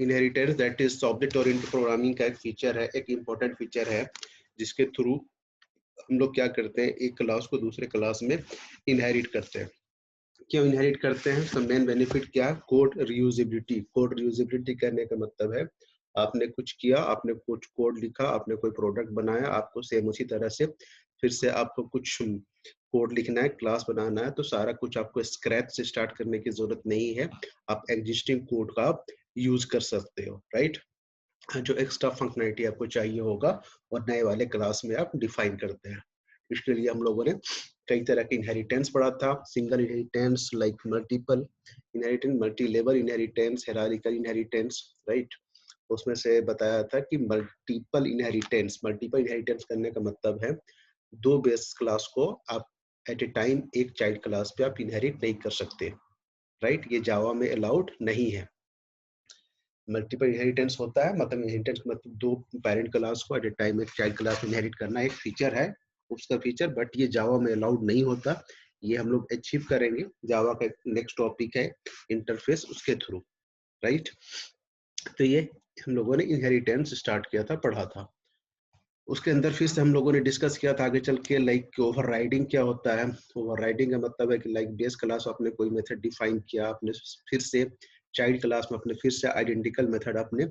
Inheritance that is object oriented programming का एक feature है, एक इम्पोर्टेंट फीचर है, जिसके थ्रू हम लोग क्या करते हैं, एक क्लास को दूसरे क्लास में इनहेरिट करते हैं। क्यों इनहेरिट करते हैं? तो मेन बेनिफिट क्या? Code reusability. कोड रियूजेबिलिटी करने का मतलब है आपने कुछ किया, आपने कुछ कोड लिखा, आपने कोई प्रोडक्ट बनाया, आपको सेम उसी तरह से फिर से आपको कुछ कोड लिखना है, क्लास बनाना है, तो सारा कुछ आपको स्क्रैच से स्टार्ट करने की जरूरत नहीं है। आप एग्जिस्टिंग कोड का आप यूज कर सकते हो, राइट। जो एक्स्ट्रा फंक्शनैलिटी आपको चाहिए होगा और नए वाले क्लास में आप डिफाइन करते हैं। इसके लिए हम लोगों ने कई तरह के इनहेरिटेंस पढ़ा था। Single inheritance, like multiple inheritance, multi level inheritance, hierarchical inheritance, right. उसमें से बताया था कि मल्टीपल इनहेरिटेंस करने का मतलब है दो बेस क्लास को आप एट ए टाइम एक चाइल्ड क्लास पे आप इनहेरिट नहीं कर सकते, राइट। ये जावा में अलाउड नहीं है। मल्टीपल इनहेरिटेंस होता है, मतलब इनहेरिटेंस मतलब दो पेरेंट क्लास को एट ए टाइम एक चाइल्ड क्लास इनहेरिट करना एक फीचर है उसका फीचर, बट ये जावा में अलाउड नहीं होता। ये हम लोग अचीव करेंगे, जावा का नेक्स्ट टॉपिक है इंटरफेस, उसके थ्रू, राइट। तो ये हम लोगों ने इनहेरिटेंस स्टार्ट किया था, पढ़ा था। उसके अंदर फिर से हम लोगों ने डिस्कस किया था आगे चल के, लाइक ओवरराइडिंग क्या होता है। ओवरराइडिंग का मतलब है कि लाइक बेस क्लास आपने कोई मेथड डिफाइन किया, आपने फिर से चाइल्ड क्लास में अपने फिर से आइडेंटिकल मेथड आपने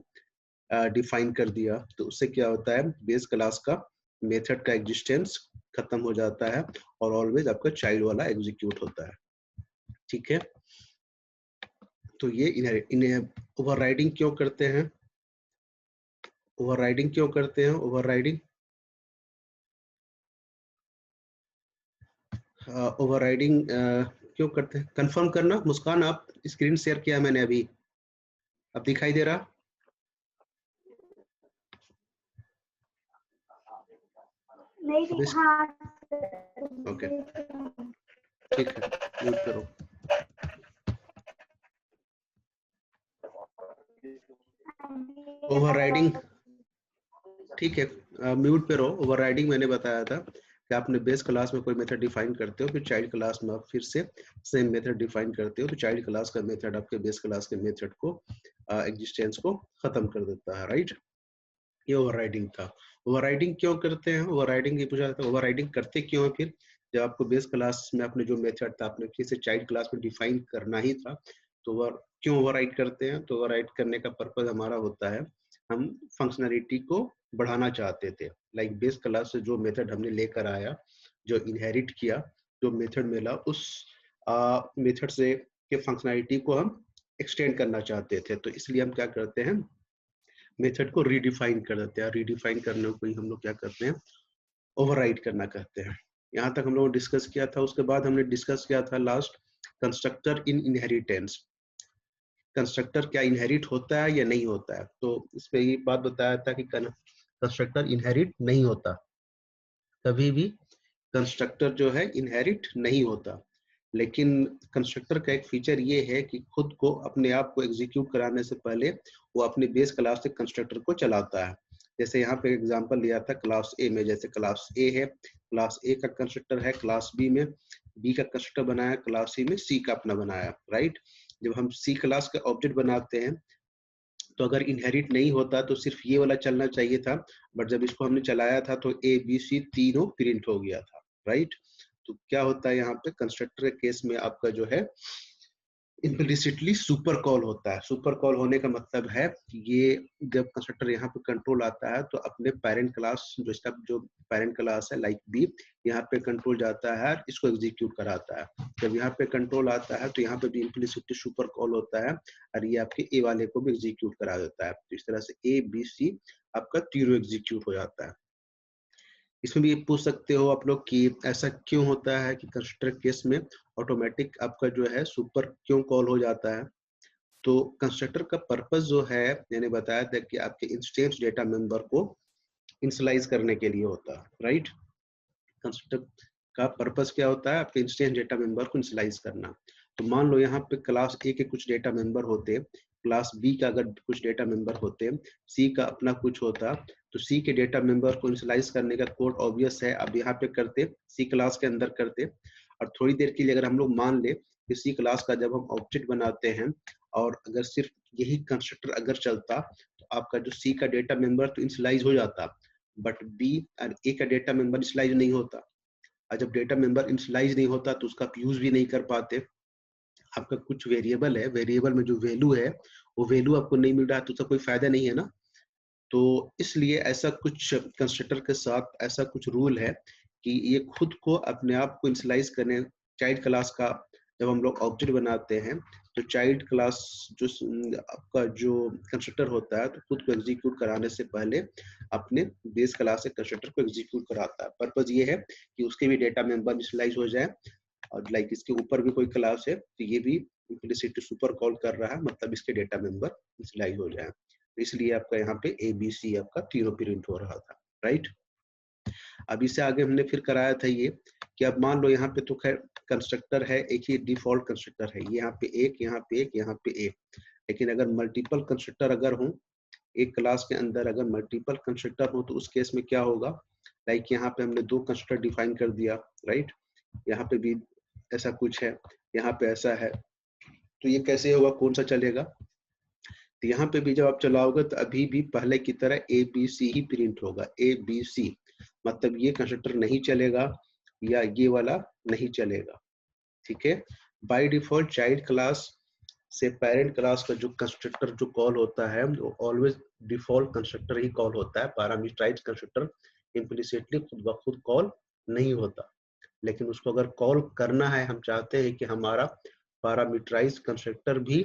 डिफाइन कर दिया, तो उससे क्या होता है, बेस क्लास का मेथड का एग्जिस्टेंस खत्म हो जाता है और ऑलवेज आपका चाइल्ड वाला एग्जीक्यूट होता है, ठीक है। तो ये इन्हें ओवरराइडिंग क्यों करते हैं? ओवरराइडिंग क्यों करते हैं? ओवरराइडिंग ओवरराइडिंग क्यों करते हैं? कंफर्म करना। मुस्कान, आप स्क्रीन शेयर किया मैंने अभी, अब दिखाई दे रहा? नहीं, हाँ ओके, ठीक है, म्यूट करो। ओवरराइडिंग, ठीक है, म्यूट पे रहो। ओवरराइडिंग मैंने बताया था कि आपने बेस क्लास में कोई मेथड डिफाइन करते हो, फिर चाइल्ड क्लास में आप फिर से सेम मेथड डिफाइन करते हो, तो चाइल्ड क्लास का मेथड आपके बेस क्लास के मेथड को एग्जिस्टेंस को खत्म कर देता है, राइट। ये ओवरराइडिंग था। ओवरराइडिंग क्यों करते हैं? ओवरराइडिंग ये पूछा जाता है, ओवरराइडिंग करते क्यों है? फिर जब आपको बेस क्लास में आपने जो मेथड था आपने फिर से चाइल्ड क्लास में डिफाइन करना ही था, तो क्यों ओवरराइड करते हैं? तो ओवरराइड करने का पर्पज हमारा होता है, हम फंक्शनैलिटी को बढ़ाना चाहते थे। लाइक बेस क्लास से जो मेथड हमने लेकर आया, जो इनहेरिट किया, जो मेथड मिला, उस मेथड से के फंक्शनैलिटी को हम एक्सटेंड करना चाहते थे, तो इसलिए हम क्या करते हैं, मेथड को रीडिफाइन कर देते हैं। रीडिफाइन करने को ही हम लोग क्या करते हैं, ओवरराइड करना कहते हैं। यहाँ तक हम लोगों ने डिस्कस किया था। उसके बाद हमने डिस्कस किया था लास्ट, कंस्ट्रक्टर इन इनहेरिटेंस। कंस्ट्रक्टर क्या इनहेरिट होता है या नहीं होता है? तो इस पे ये बात बताया था कि कंस्ट्रक्टर इनहेरिट नहीं होता, कभी भी कंस्ट्रक्टर जो है इनहेरिट नहीं होता। लेकिन कंस्ट्रक्टर का एक फीचर ये है कि खुद को अपने आप को एग्जीक्यूट कराने से पहले वो अपने बेस क्लास से कंस्ट्रक्टर को चलाता है। जैसे यहाँ पे एग्जांपल लिया था क्लास ए में, जैसे क्लास ए है, क्लास ए का कंस्ट्रक्टर है, क्लास बी में बी का कंस्ट्रक्टर बनाया, क्लास सी में सी का अपना बनाया, राइट। जब हम सी क्लास का ऑब्जेक्ट बनाते हैं तो अगर इनहेरिट नहीं होता तो सिर्फ ये वाला चलना चाहिए था, बट जब इसको हमने चलाया था तो ए बी सी तीनों प्रिंट हो गया था, राइट। तो क्या होता है यहाँ पे कंस्ट्रक्टर के केस में, आपका जो है इम्प्लिसिटली सुपर कॉल होता है। सुपर कॉल होने का मतलब है ये जब कंस्ट्रक्टर यहाँ पे कंट्रोल आता है तो अपने पेरेंट क्लास, जो इसका जो पेरेंट क्लास है लाइक बी, यहाँ पे कंट्रोल जाता है, इसको एग्जीक्यूट कराता है। जब यहाँ पे कंट्रोल आता है तो यहाँ पे भी इम्प्लिसिटली सुपर कॉल होता है और ये आपके ए वाले को भी एग्जीक्यूट करा देता है। तो इस तरह से ए बी सी आपका तीनों एग्जीक्यूट हो जाता है। इसमें भी ये पूछ सकते हो आप लोग कि ऐसा क्यों होता है कि कंस्ट्रक्टर केस में ऑटोमेटिक आपका जो है सुपर क्यों कॉल हो जाता है? तो कंस्ट्रक्टर का पर्पस जो है, मैंने बताया था कि आपके इंस्टेंस डेटा मेंबर को इनिशियलाइज करने के लिए होता है, राइट। कंस्ट्रक्टर का पर्पस क्या होता है? आपके इंस्टेंस डेटा मेंबर को इनिशियलाइज करना। तो मान लो यहाँ पे क्लास ए के कुछ डेटा मेंबर होते, क्लास बी का अगर कुछ डेटा मेंबर होते, सी का अपना कुछ होता, तो सी के डेटा मेंबर को इनिशियलाइज करने का कोड ऑब्वियस है, अब यहाँ पे करते, सी क्लास के अंदर करते। और थोड़ी देर के लिए अगर हम लोग मान ले कि सी क्लास का जब हम ऑब्जेक्ट बनाते हैं और अगर सिर्फ यही कंस्ट्रक्टर अगर चलता तो आपका जो सी का डेटा मेंबर तो इनिशियलाइज हो जाता, बट बी और ए का डेटा मेंबर इनिशियलाइज नहीं होता। और जब डेटा मेंबर इनिशियलाइज नहीं होता तो उसका आप यूज भी नहीं कर पाते। आपका कुछ वेरिएबल है, वेरिएबल में जो वैल्यू है वो वैल्यू आपको नहीं मिल रहा है तो उसका कोई फायदा नहीं है ना। तो इसलिए ऐसा कुछ कंस्ट्रक्टर के साथ ऐसा कुछ रूल है कि ये खुद को अपने आप को इनिशियलाइज करने, चाइल्ड क्लास का जब हम लोग ऑब्जेक्ट बनाते हैं तो चाइल्ड क्लास जो आपका जो कंस्ट्रक्टर होता है तो खुद को एग्जीक्यूट कराने से पहले अपने बेस क्लास से कंस्ट्रक्टर को एग्जीक्यूट कराता है। पर्पज ये है कि उसके भी डेटा मेंबर इनिशियलाइज हो जाए, और लाइक इसके ऊपर भी कोई क्लास है तो ये भी इम्प्लिसिट सुपर कॉल कर रहा है, मतलब इसके डेटा मेंबर इनिशियलाइज हो जाए। इसलिए आपका यहाँ पे ABC आपका तीनों प्रिंट हो रहा था, राइट। अब इससे आगे हमने फिर कराया था ये कि अब मान लो यहाँ पे तो खैर कंस्ट्रक्टर है, एक ही डिफॉल्ट कंस्ट्रक्टर है, यहाँ पे एक, यहाँ पे एक, यहाँ पे एक। लेकिन अगर मल्टीपल कंस्ट्रक्टर अगर हो एक क्लास के अंदर, अगर मल्टीपल कंस्ट्रक्टर हो तो उस केस में क्या होगा, लाइक यहाँ पे हमने 2 कंस्ट्रक्टर डिफाइन कर दिया, राइट। यहाँ पे भी ऐसा कुछ है, यहाँ पे ऐसा है, तो ये कैसे होगा, कौन सा चलेगा। तो यहाँ पे भी जब आप चलाओगे तो अभी भी पहले की तरह ABC ही प्रिंट होगा, ABC, मतलब ये कंस्ट्रक्टर नहीं चलेगा या ये वाला नहीं चलेगा, ठीक है। बाय डिफॉल्ट चाइल्ड क्लास से पेरेंट क्लास का जो कंस्ट्रक्टर जो कॉल होता है वो ऑलवेज डिफॉल्ट कंस्ट्रक्टर ही कॉल होता है, पैरामीटराइज्ड कंस्ट्रक्टर इम्प्लिसिटली खुद ब खुद कॉल नहीं होता। लेकिन उसको अगर कॉल करना है, हम चाहते हैं कि हमारा पैरामीटराइज्ड कंस्ट्रक्टर भी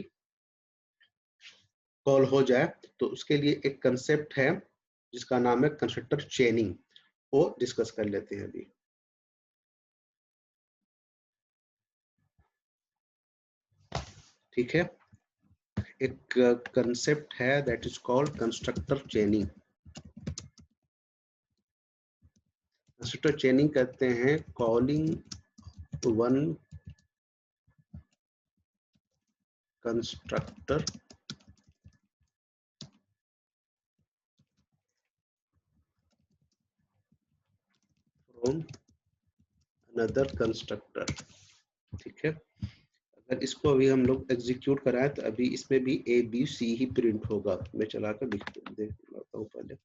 कॉल हो जाए, तो उसके लिए एक कंसेप्ट है जिसका नाम है कंस्ट्रक्टर चेनिंग, वो डिस्कस कर लेते हैं अभी। ठीक है, एक कंसेप्ट है that is called constructor चेनिंग। Constructor चेनिंग कहते हैं calling one constructor from another constructor, ठीक है। अगर इसको अभी हम लोग एग्जीक्यूट कराएं तो अभी इसमें भी ABC ही प्रिंट होगा। मैं चला कर देख लेता हूँ पहले।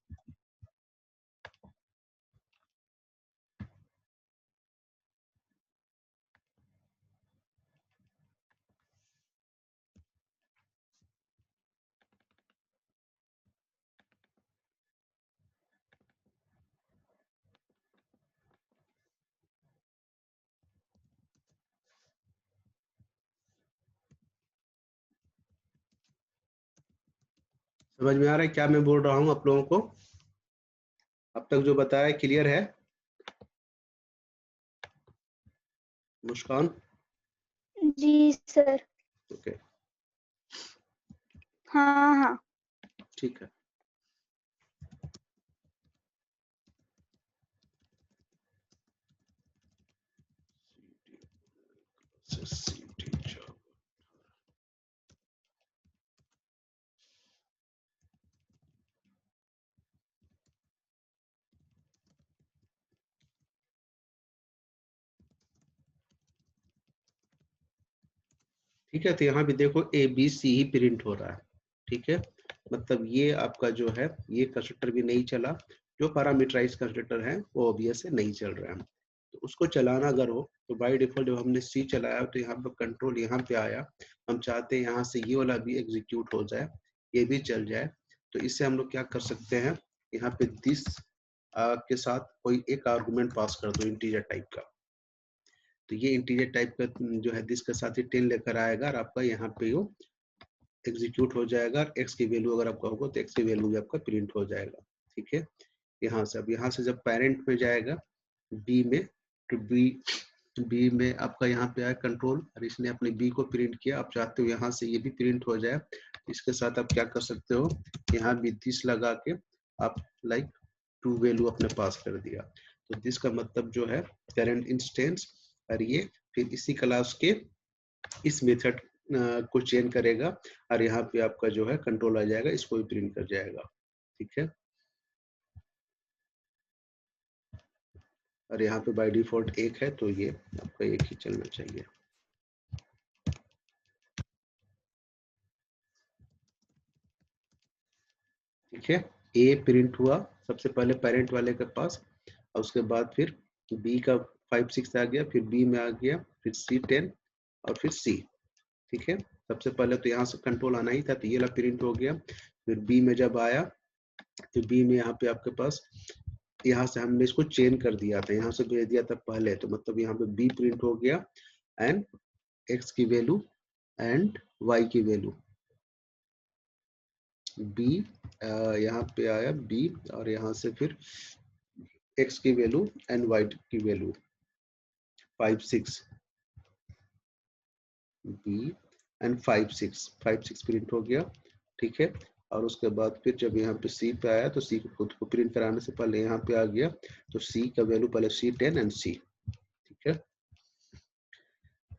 समझ में आ रहा है क्या मैं बोल रहा हूँ आप लोगों को? अब तक जो बताया क्लियर है? मुस्कान? जी सर। ओके, हाँ हाँ। ठीक है। ठीक है, तो यहाँ भी देखो ABC ही प्रिंट हो रहा है, ठीक है। मतलब ये आपका जो है ये कंस्ट्रक्टर भी नहीं चला, जो पैरामीटराइज्ड कंस्ट्रक्टर है वो ऑब्वियस है नहीं चल रहा है। तो उसको चलाना अगर हो तो बाय डिफॉल्ट जब हमने C चलाया तो यहाँ पर कंट्रोल यहाँ पे आया, हम चाहते हैं यहाँ से ये वाला भी एग्जीक्यूट हो जाए, ये भी चल जाए। तो इससे हम लोग क्या कर सकते हैं, यहाँ पे दिस के साथ कोई एक आर्गुमेंट पास कर दो इंटीजर टाइप का। तो ये इंटीजर टाइप का जो है दिस के साथ ही 10 लेकर आएगा और आपका यहाँ पे वो एग्जीक्यूट हो जाएगा। और x की वैल्यू अगर आपका होगा तो x की वैल्यू भी आपका प्रिंट हो जाएगा, ठीक है। यहाँ से अब यहाँ से जब पेरेंट में जाएगा B में, तो B में आपका यहाँ पे आया कंट्रोल और इसने अपने B को प्रिंट किया। आप चाहते हो यहाँ से ये भी प्रिंट हो जाए, इसके साथ आप क्या कर सकते हो, यहाँ भी दिस लगा के आप लाइक टू वैल्यू अपने पास कर दिया। तो दिस का मतलब जो है करंट इंस्टेंस, और ये फिर इसी क्लास के इस मेथड को चेन करेगा और यहाँ पे आपका जो है कंट्रोल आ जाएगा, इसको भी प्रिंट कर जाएगा, ठीक है। और यहाँ पे बाय डिफॉल्ट एक है तो ये आपका एक ही चलना चाहिए। ठीक है। ए प्रिंट हुआ सबसे पहले पेरेंट वाले के पास, और उसके बाद फिर बी का 5 6 आ गया, फिर बी में आ गया, फिर सी 10 और फिर सी। ठीक है, सबसे पहले तो यहाँ से कंट्रोल आना ही था, तो ये वाला प्रिंट हो गया। फिर बी में जब आया तो बी में यहाँ पे आपके पास, यहाँ से हमने इसको चेंज कर दिया था, यहाँ से भेज दिया था पहले, तो मतलब यहाँ पे बी प्रिंट हो गया एंड एक्स की वैल्यू एंड वाई की वैल्यू। बी यहाँ पे आया बी, और यहाँ से फिर एक्स की वैल्यू एंड वाई की वैल्यू 5 6 बी एंड 5 6 प्रिंट हो गया। ठीक है, और उसके बाद फिर जब यहाँ पे सी पे आया तो सी को खुद को प्रिंट कराने से पहले यहाँ पे आ गया, तो सी का वैल्यू पहले सी 10 एंड सी। ठीक है,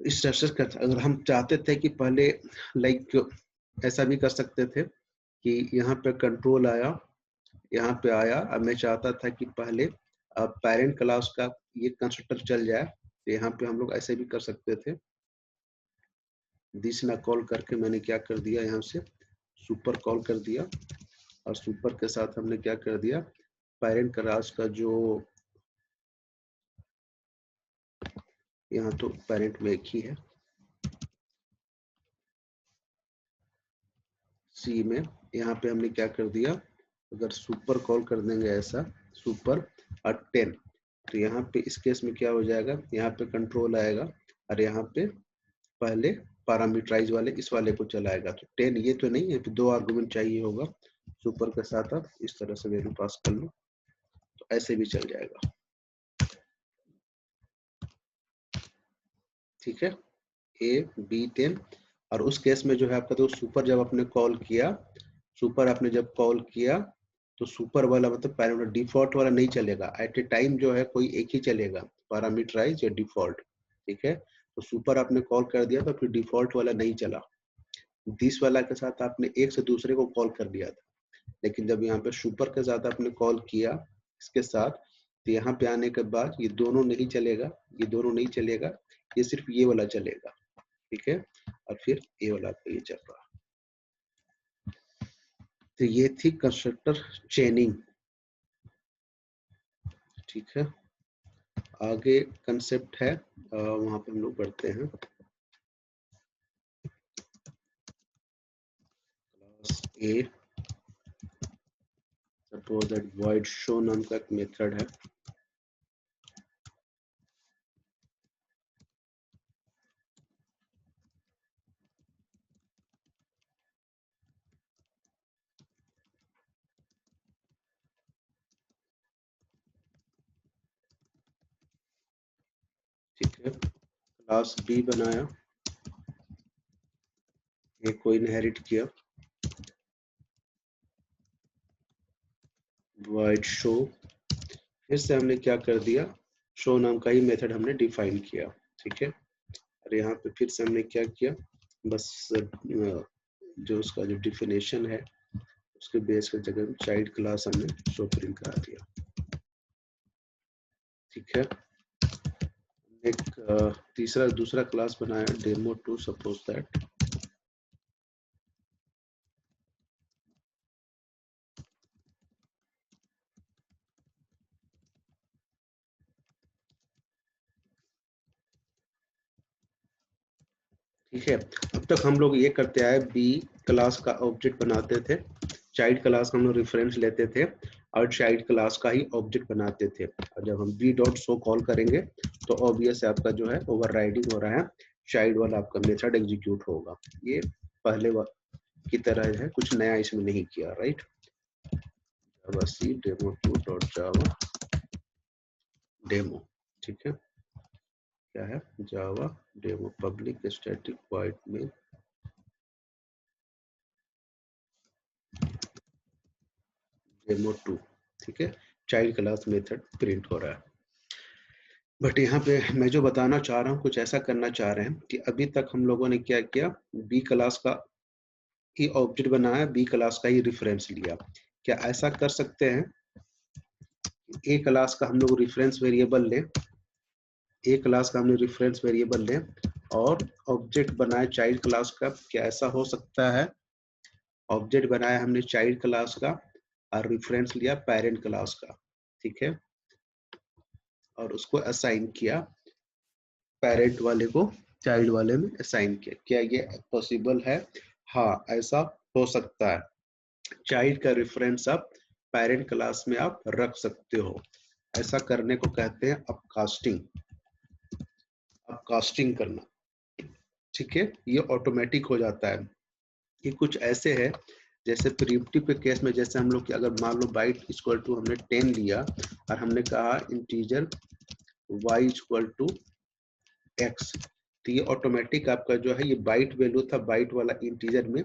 इस तरह से अगर हम चाहते थे कि पहले लाइक ऐसा भी कर सकते थे कि यहाँ पे कंट्रोल आया, यहाँ पे आया, अब मैं चाहता था कि पहले पेरेंट क्लास का ये कंस्ट्रक्टर चल जाए, तो यहाँ पे हम लोग ऐसे भी कर सकते थे। दिस ना कॉल करके मैंने क्या कर दिया, यहाँ से सुपर कॉल कर दिया, और सुपर के साथ हमने क्या कर दिया, पेरेंट क्लास का जो यहाँ तो पेरेंट में एक ही है, सी में यहाँ पे हमने क्या कर दिया, अगर सुपर कॉल कर देंगे ऐसा सुपर और 10, तो यहाँ पे इस केस में क्या हो जाएगा, यहाँ पे कंट्रोल आएगा और यहाँ पे पहले पैरामीटराइज वाले इस वाले को चलाएगा। तो 10 ये तो नहीं है, तो 2 आर्गुमेंट चाहिए होगा, सुपर के साथ आप इस तरह से वैल्यू पास कर लो, तो ऐसे भी चल जाएगा। ठीक है, ए बी 10, और उस केस में जो है आपका, तो सुपर जब आपने कॉल किया, सुपर आपने जब कॉल किया तो सुपर वाला मतलब पैरामीटर डिफॉल्ट वाला नहीं चलेगा, एट ए टाइम जो है कोई एक ही चलेगा, पैरामीटराइज या डिफॉल्ट। ठीक है, तो सुपर आपने कॉल कर दिया तो फिर डिफॉल्ट वाला नहीं चला, दिस वाला के साथ आपने एक से दूसरे को कॉल कर दिया था, लेकिन जब यहाँ पे सुपर के साथ आपने कॉल किया इसके साथ, तो यहाँ पे आने के बाद ये दोनों नहीं चलेगा, ये दोनों नहीं चलेगा, ये सिर्फ ये वाला चलेगा। ठीक है, और फिर ये वाला आपका ये चल रहा। तो ये थी कंस्ट्रक्टर चेनिंग। ठीक है, आगे कंसेप्ट है, वहां पे हम लोग बढ़ते हैं। Class A, suppose that void show नाम का एक मेथड है। ठीक है, क्लास बी बनाया, ए को इनहेरिट किया, void show, फिर से हमने क्या कर दिया, शो नाम का ही मेथड हमने डिफाइन किया। ठीक है, और यहाँ पे फिर से हमने क्या किया, बस जो उसका जो डिफिनेशन है उसके बेस के जगह में चाइल्ड क्लास हमने शो प्रिंट करा दिया। ठीक है, एक तीसरा दूसरा क्लास बनाया demo2, सपोज दैट ठीक है, अब तक हम लोग ये करते आए, बी क्लास का ऑब्जेक्ट बनाते थे, चाइल्ड क्लास का हम लोग रेफरेंस लेते थे और चाइल्ड क्लास का ही ऑब्जेक्ट बनाते थे, और जब हम बी डॉट शो कॉल करेंगे तो ऑब्वियस आपका जो है ओवरराइडिंग हो रहा है, चाइल्ड वाला आपका मेथड एग्जीक्यूट होगा। ये पहले की तरह है, कुछ नया इसमें नहीं किया, राइट। जावा सी demo2 डॉट जावा डेमो। ठीक है, क्या है, जावा डेमो पब्लिक स्टैटिक वॉइड में demo2। ठीक है, चाइल्ड क्लास मेथड प्रिंट हो रहा है, बट यहाँ पे मैं जो बताना चाह रहा हूँ कुछ ऐसा करना चाह रहे हैं कि अभी तक हम लोगों ने क्या किया, बी क्लास का ही ऑब्जेक्ट बनाया, बी क्लास का ही रेफरेंस लिया। क्या ऐसा कर सकते हैं ए क्लास का हम लोग रेफरेंस वेरिएबल लें, ए क्लास का हमने रेफरेंस वेरिएबल लें और ऑब्जेक्ट बनाए चाइल्ड क्लास का? क्या ऐसा हो सकता है? ऑब्जेक्ट बनाया हमने चाइल्ड क्लास का और रेफरेंस लिया पेरेंट क्लास का, ठीक है, और उसको असाइन किया, पेरेंट वाले को चाइल्ड वाले में असाइन किया। क्या ये पॉसिबल है? हाँ, ऐसा हो सकता है। चाइल्ड का रेफरेंस आप पेरेंट क्लास में आप रख सकते हो। ऐसा करने को कहते हैं अपकास्टिंग, अपकास्टिंग करना, ठीक है। ये ऑटोमेटिक हो जाता है। ये कुछ ऐसे है जैसे प्रिमिटिव के केस में, जैसे हम लोग अगर मान लो बाइट इक्वल टू हमने 10 लिया और हमने कहा integer y equal to x, तो ये ऑटोमेटिक आपका जो है ये बाइट वैल्यू था, बाइट वाला इंटीजर में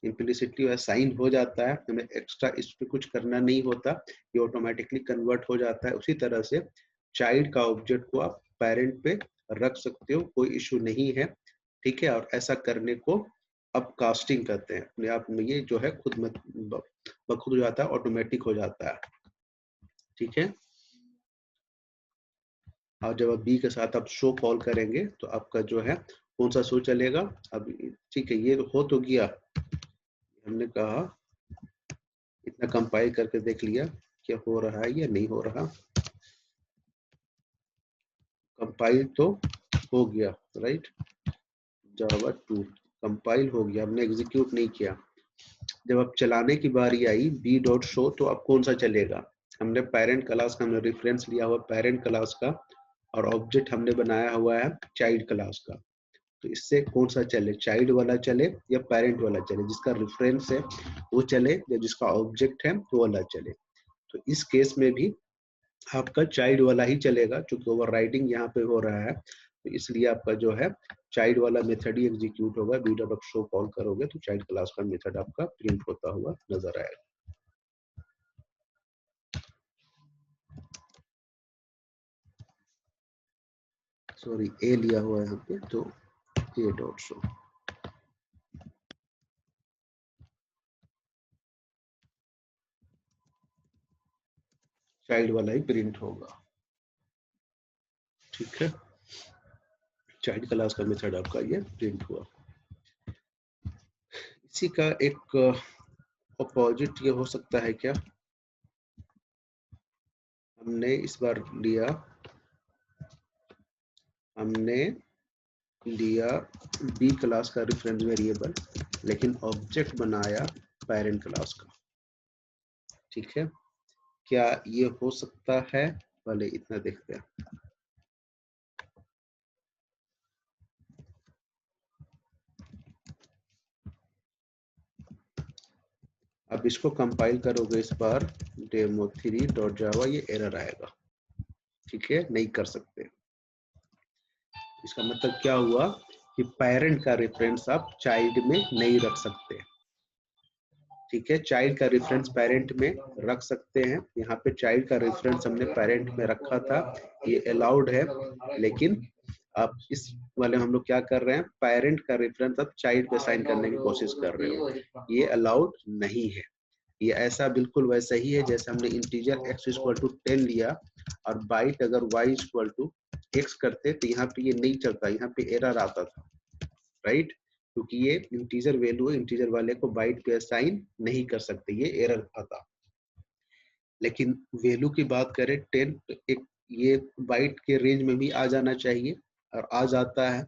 इम्प्लिसिटली असाइन हो जाता है, हमें एक्स्ट्रा इस पे कुछ करना नहीं होता, ये ऑटोमेटिकली कन्वर्ट हो जाता है। उसी तरह से चाइल्ड का ऑब्जेक्ट को आप पेरेंट पे रख सकते हो, कोई इशू नहीं है, ठीक है। और ऐसा करने को अपकास्टिंग कहते हैं। अपने आप में ये जो है खुद में बखुद हो जाता है, ऑटोमेटिक हो जाता है, ठीक है। और जब आप बी के साथ आप शो कॉल करेंगे तो आपका जो है कौन सा शो चलेगा? अब ठीक है, ये हो तो गया, हमने कहा इतना कंपाइल करके देख लिया क्या हो रहा है या नहीं हो रहा। कंपाइल तो हो गया, राइट, जावा 2 कंपाइल हो गया, हमने एग्जीक्यूट नहीं किया। जब आप चलाने की बारी आई बी डॉट शो, तो अब कौन सा चलेगा? हमने पेरेंट क्लास का हमने रेफरेंस लिया हुआ पेरेंट क्लास का, और ऑब्जेक्ट हमने बनाया हुआ है चाइल्ड क्लास का। तो इससे कौन सा चले? चाइल्ड वाला चले या पेरेंट वाला चले? जिसका रेफरेंस है वो चले या जिसका ऑब्जेक्ट है वो वाला चले? तो इस केस में भी आपका चाइल्ड वाला ही चलेगा, क्योंकि ओवरराइडिंग यहाँ पे हो रहा है, तो इसलिए आपका जो है चाइल्ड वाला मेथड ही एग्जीक्यूट होगा। बी डॉट शो कॉल करोगे तो चाइल्ड क्लास का मेथड आपका प्रिंट होता हुआ नजर आएगा। सॉरी, ए लिया हुआ है यहाँ पे, तो ए डॉट शो चाइल्ड वाला ही प्रिंट होगा, ठीक है। चाइल्ड क्लास का मेथड आपका ये प्रिंट हुआ। इसी का एक अपोजिट ये हो सकता है क्या? हमने इस बार लिया, हमने लिया बी क्लास का रेफरेंस वेरिएबल, लेकिन ऑब्जेक्ट बनाया पेरेंट क्लास का, ठीक है। क्या ये हो सकता है? पहले इतना देखते हैं। अब इसको कंपाइल करोगे इस बार demo3.java, ये एरर आएगा, ठीक है, नहीं कर सकते। इसका मतलब क्या हुआ कि पेरेंट का रेफरेंस आप चाइल्ड में नहीं रख सकते, ठीक है। चाइल्ड का रेफरेंस पेरेंट में रख सकते हैं, यहाँ पे चाइल्ड का रेफरेंस हमने पेरेंट में रखा था, ये अलाउड है। लेकिन आप इस वाले हम लोग क्या कर रहे हैं, पेरेंट का रेफरेंस आप चाइल्ड पे साइन करने की कोशिश कर रहे हो, ये अलाउड नहीं है। ये ऐसा बिल्कुल वैसा ही है जैसे हमने इंटीजर x इक्वल टू 10 लिया और बाइट अगर y इक्वल टू x करते तो यहाँ पे ये नहीं चलता, यहाँ पे एरर आता था, राइट, क्योंकि ये इंटीजर वैल्यू है, इंटीजर वाले को बाइट पे असाइन नहीं कर सकते, ये एरर आता। लेकिन वैल्यू की बात करें 10, तो एक ये बाइट के रेंज में भी आ जाना चाहिए और आ जाता है।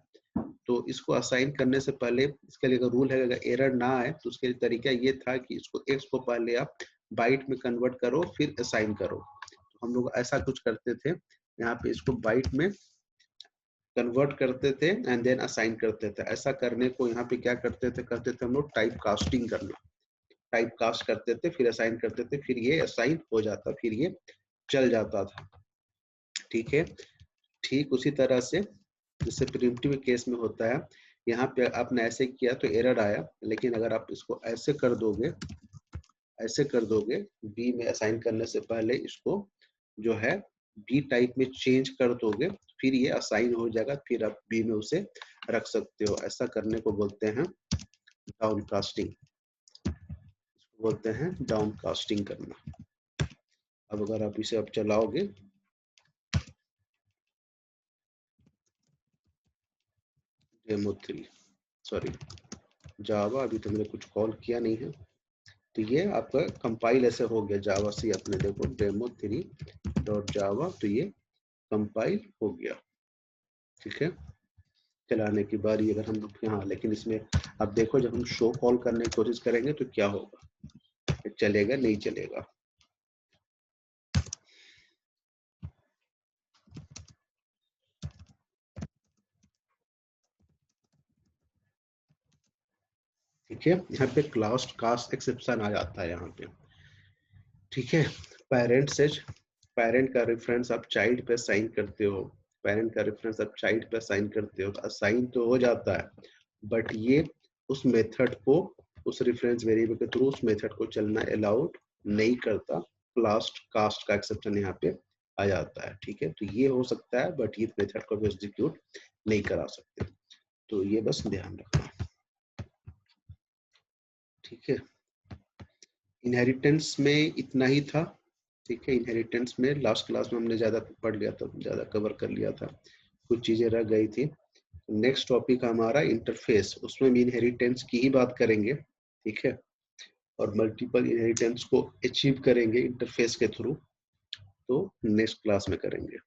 तो इसको असाइन करने से पहले इसके लिए रूल है, अगर एरर ना आए तो उसके तरीका ये था कि इसको एक्स को पहले आप बाइट में कन्वर्ट करो फिर असाइन करो। तो हम लोग ऐसा कुछ करते थे, यहाँ पे इसको बाइट में कन्वर्ट करते थे एंड देन असाइन करते थे। ऐसा करने को यहाँ पे क्या करते थे हम लोग टाइप कास्टिंग करना, टाइप कास्ट करते थे फिर असाइन करते थे, फिर ये असाइन हो जाता, फिर ये चल जाता था, ठीक है। ठीक उसी तरह से जैसे प्रिमिटिव केस में होता है, यहाँ पे आपने ऐसे किया तो एरर आया, लेकिन अगर आप इसको ऐसे कर दोगे, ऐसे कर दोगे, बी में असाइन करने से पहले इसको जो है बी टाइप में चेंज कर दोगे, फिर ये असाइन हो जाएगा, फिर आप बी में उसे रख सकते हो। ऐसा करने को बोलते हैं डाउन कास्टिंग, बोलते हैं डाउन कास्टिंग करना। अब अगर आप इसे अब चलाओगे, डेमो 3, सॉरी जावा, अभी तो मैंने कुछ कॉल किया नहीं है, तो ये आपका कंपाइल ऐसे हो गया जावा सी, अपने देखो demo3.java, तो ये कंपाइल हो गया। ठीक है, चलाने की बारी अगर हम लोग यहाँ, लेकिन इसमें अब देखो जब हम शो कॉल करने की कोशिश करेंगे तो क्या होगा, चलेगा नहीं चलेगा। ठीक है, यहाँ पे क्लास कास्ट एक्सेप्शन आ जाता है यहाँ पे। ठीक है, पेरेंट से पेरेंट का रेफरेंस आप चाइल्ड पे साइन करते हो, पेरेंट का रेफरेंस आप चाइल्ड पे साइन करते हो, असाइन तो हो जाता है, बट ये उस मेथड को, उस रेफरेंस वेरिएबल के थ्रू उस मेथड को चलना अलाउड नहीं करता। क्लास कास्ट का एक्सेप्शन यहाँ पे आ जाता है। ठीक है, तो ये हो सकता है, बट ये मेथड को भी एग्जीक्यूट नहीं करा सकते, तो ये बस ध्यान रखना। ठीक है, इनहेरिटेंस में इतना ही था। ठीक है, इनहेरिटेंस में लास्ट क्लास में हमने ज्यादा पढ़ लिया था, ज्यादा कवर कर लिया था, कुछ चीजें रह गई थी। नेक्स्ट टॉपिक हमारा इंटरफेस, उसमें भी इनहेरिटेंस की ही बात करेंगे। ठीक है, और मल्टीपल इनहेरिटेंस को अचीव करेंगे इंटरफेस के थ्रू, तो नेक्स्ट क्लास में करेंगे।